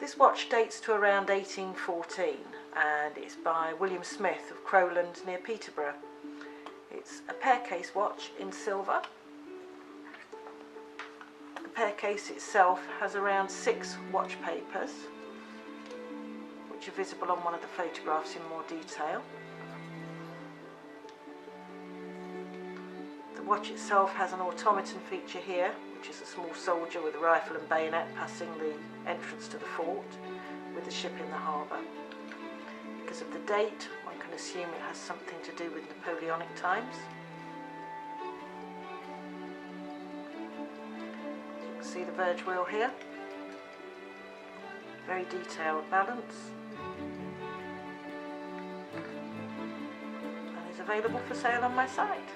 This watch dates to around 1814 and it's by Wm Smith of Crowland near Peterborough. It's a pear case watch in silver. The pear case itself has around 6 watch papers, which are visible on one of the photographs in more detail. The watch itself has an automaton feature here, which is a small soldier with a rifle and bayonet passing the entrance to the fort with the ship in the harbour. Because of the date, one can assume it has something to do with Napoleonic times. You can see the verge wheel here. Very detailed balance. And is available for sale on my site.